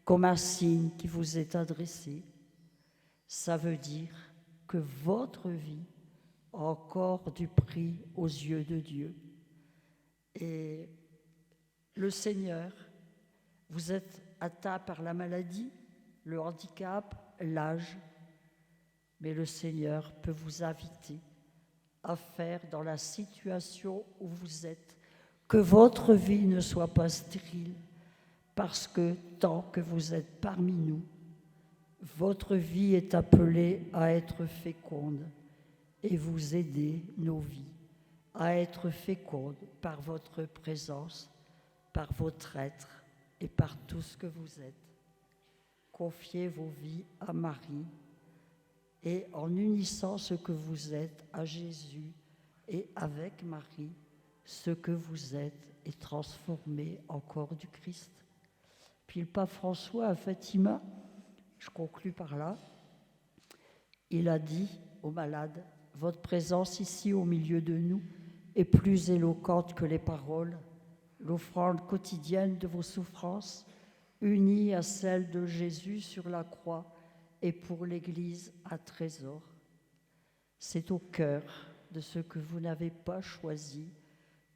comme un signe qui vous est adressé. Ça veut dire que votre vie a encore du prix aux yeux de Dieu. Et le Seigneur, vous êtes atteint par la maladie, le handicap, l'âge, mais le Seigneur peut vous inviter à faire dans la situation où vous êtes, que votre vie ne soit pas stérile, parce que tant que vous êtes parmi nous, votre vie est appelée à être féconde et vous aider nos vies à être fécondes par votre présence, par votre être et par tout ce que vous êtes. confiez vos vies à Marie et en unissant ce que vous êtes à Jésus et avec Marie, ce que vous êtes est transformé en corps du Christ. Puis le pape François à Fatima, je conclus par là, il a dit aux malades, votre présence ici au milieu de nous est plus éloquente que les paroles, l'offrande quotidienne de vos souffrances, unie à celle de Jésus sur la croix, et pour l'Église un trésor. C'est au cœur de ce que vous n'avez pas choisi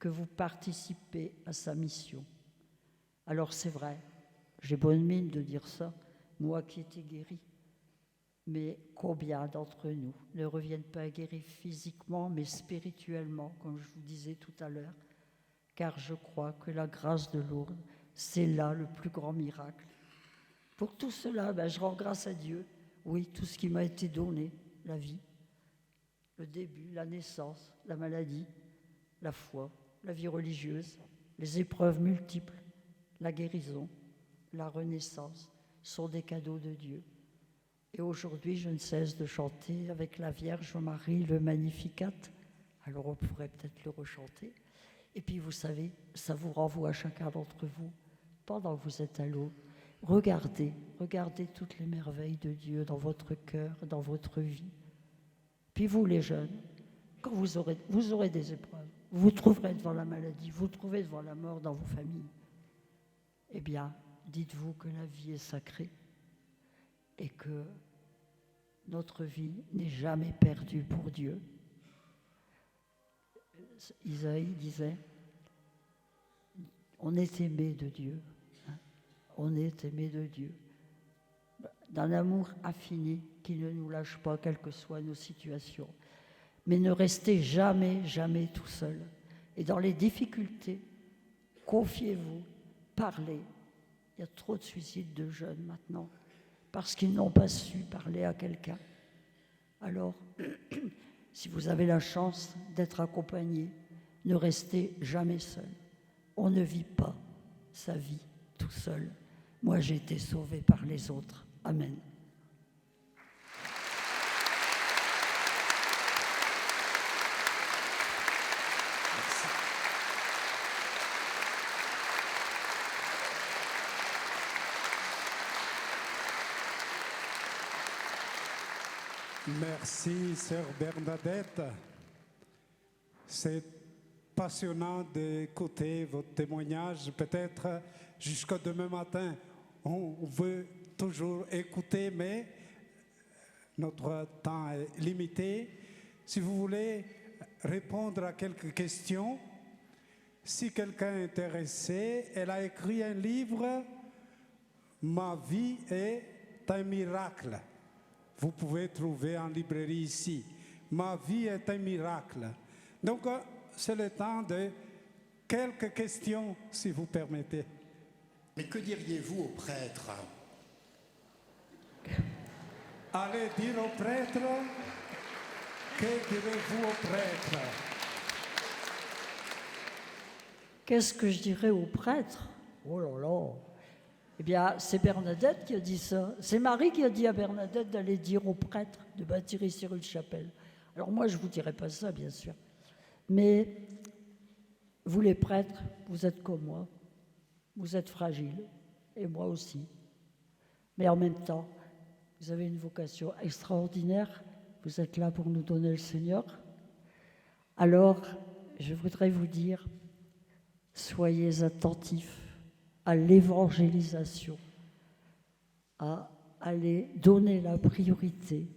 que vous participez à sa mission. Alors c'est vrai, j'ai bonne mine de dire ça, moi qui étais guéri. Mais combien d'entre nous ne reviennent pas guéris physiquement, mais spirituellement, comme je vous disais tout à l'heure, car je crois que la grâce de Lourdes, c'est là le plus grand miracle. Pour tout cela, je rends grâce à Dieu. Oui, tout ce qui m'a été donné, la vie, le début, la naissance, la maladie, la foi, la vie religieuse, les épreuves multiples, la guérison, la renaissance, sont des cadeaux de Dieu. Et aujourd'hui, je ne cesse de chanter avec la Vierge Marie le Magnificat. Alors on pourrait peut-être le rechanter. Et puis vous savez, ça vous renvoie à chacun d'entre vous, pendant que vous êtes à l'eau. Regardez toutes les merveilles de Dieu dans votre cœur, dans votre vie. Puis vous les jeunes, quand vous aurez des épreuves, vous trouverez devant la maladie, vous trouvez devant la mort dans vos familles. Eh bien, dites-vous que la vie est sacrée et que notre vie n'est jamais perdue pour Dieu. Isaïe disait, on est aimé de Dieu, on est aimé de Dieu, d'un amour infini qui ne nous lâche pas, quelles que soient nos situations. Mais ne restez jamais, jamais tout seul. Et dans les difficultés, confiez-vous, parlez. Il y a trop de suicides de jeunes maintenant, parce qu'ils n'ont pas su parler à quelqu'un. Alors, si vous avez la chance d'être accompagné, ne restez jamais seul. On ne vit pas sa vie tout seul. Moi, j'ai été sauvé par les autres. Amen. Merci, sœur Bernadette. C'est passionnant d'écouter votre témoignage. Peut-être jusqu'à demain matin, on veut toujours écouter, mais notre temps est limité. Si vous voulez répondre à quelques questions, si quelqu'un est intéressé, elle a écrit un livre, « Ma vie est un miracle ». Vous pouvez trouver en librairie ici. Ma vie est un miracle. Donc, c'est le temps de quelques questions, si vous permettez. Mais que diriez-vous aux prêtres? Allez dire aux prêtres, que direz-vous aux prêtres? Qu'est-ce que je dirais aux prêtres? Oh là là! Eh bien, c'est Bernadette qui a dit ça. C'est Marie qui a dit à Bernadette d'aller dire aux prêtres de bâtir ici une chapelle. Alors moi, je ne vous dirai pas ça, bien sûr. Mais vous, les prêtres, vous êtes comme moi. Vous êtes fragiles, et moi aussi. Mais en même temps, vous avez une vocation extraordinaire. Vous êtes là pour nous donner le Seigneur. Alors, je voudrais vous dire, soyez attentifs à l'évangélisation, à aller donner la priorité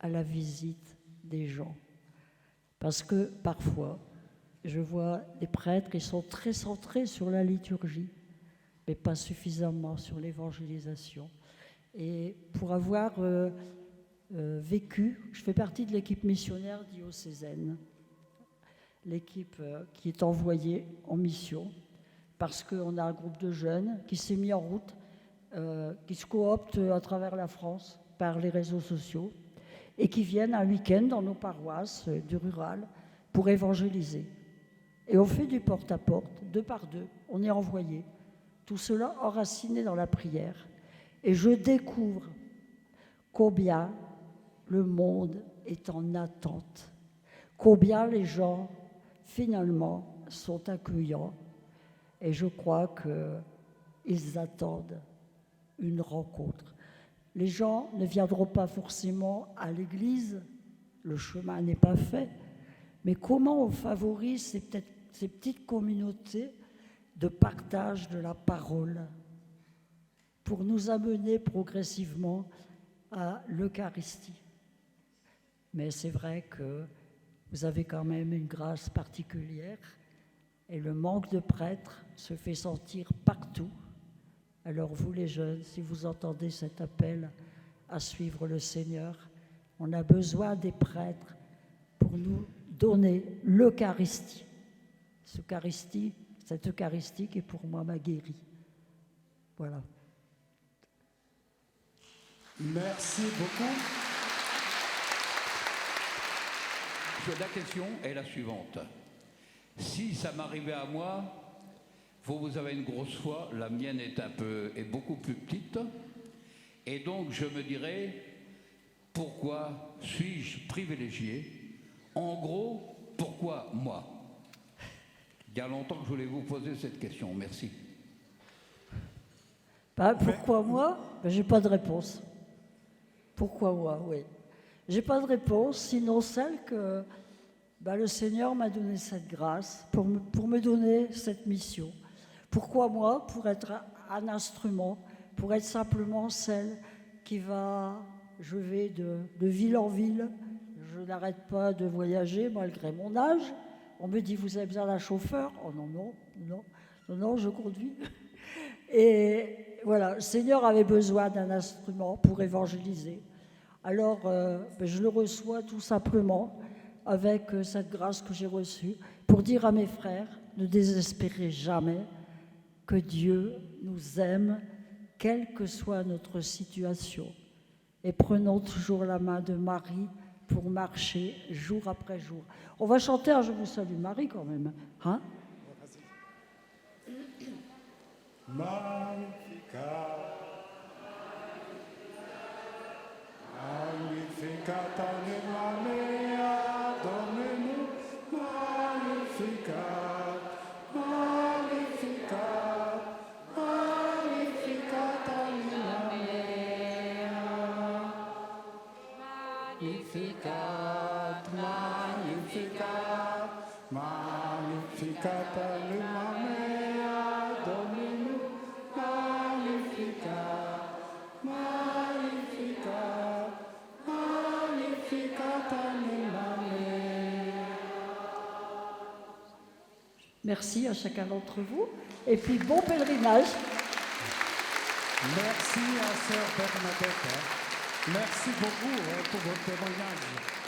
à la visite des gens. Parce que parfois, je vois des prêtres qui sont très centrés sur la liturgie, mais pas suffisamment sur l'évangélisation. Et pour avoir vécu, je fais partie de l'équipe missionnaire diocésaine, l'équipe qui est envoyée en mission, parce qu'on a un groupe de jeunes qui s'est mis en route, qui se cooptent à travers la France par les réseaux sociaux et qui viennent un week-end dans nos paroisses du rural pour évangéliser. Et on fait du porte-à-porte, 2 par 2, on est envoyés. Tout cela enraciné dans la prière. Et je découvre combien le monde est en attente, combien les gens, finalement, sont accueillants. Et je crois qu'ils attendent une rencontre. Les gens ne viendront pas forcément à l'église, le chemin n'est pas fait, mais comment on favorise ces petites communautés de partage de la parole pour nous amener progressivement à l'Eucharistie. Mais c'est vrai que vous avez quand même une grâce particulière et le manque de prêtres se fait sentir partout. Alors vous les jeunes, si vous entendez cet appel à suivre le Seigneur, on a besoin des prêtres pour nous donner l'Eucharistie. Cette Eucharistie qui pour moi m'a guéri. Voilà. Merci beaucoup. La question est la suivante. Si ça m'arrivait à moi, vous avez une grosse foi, la mienne est beaucoup plus petite, et donc je me dirais, pourquoi suis-je privilégié? En gros, pourquoi moi? Il y a longtemps que je voulais vous poser cette question. Merci. Pourquoi moi? J'ai pas de réponse. Pourquoi moi? Oui. J'ai pas de réponse, sinon celle que le Seigneur m'a donné cette grâce pour me donner cette mission. Pourquoi moi? Pour être un instrument, pour être simplement celle qui je vais de ville en ville. Je n'arrête pas de voyager malgré mon âge. On me dit, vous avez besoin d'un chauffeur? Oh non, je conduis. Et voilà, le Seigneur avait besoin d'un instrument pour évangéliser. Alors, je le reçois tout simplement avec cette grâce que j'ai reçue pour dire à mes frères, ne désespérez jamais que Dieu nous aime, quelle que soit notre situation. Et prenons toujours la main de Marie pour marcher jour après jour. On va chanter un Je vous salue Marie quand même. Hein? Magnificat, Magnificat anima mea, Dominus, Magnificat, Magnificat, Magnificat anima mea, Magnificat, Magnificat, Magnificat anima mea, Dominus, Magnificat, Magnificat, Magnificat anima mea. Merci à chacun d'entre vous. Et puis bon pèlerinage. Merci à Sœur Bernadette. Merci beaucoup pour votre témoignage.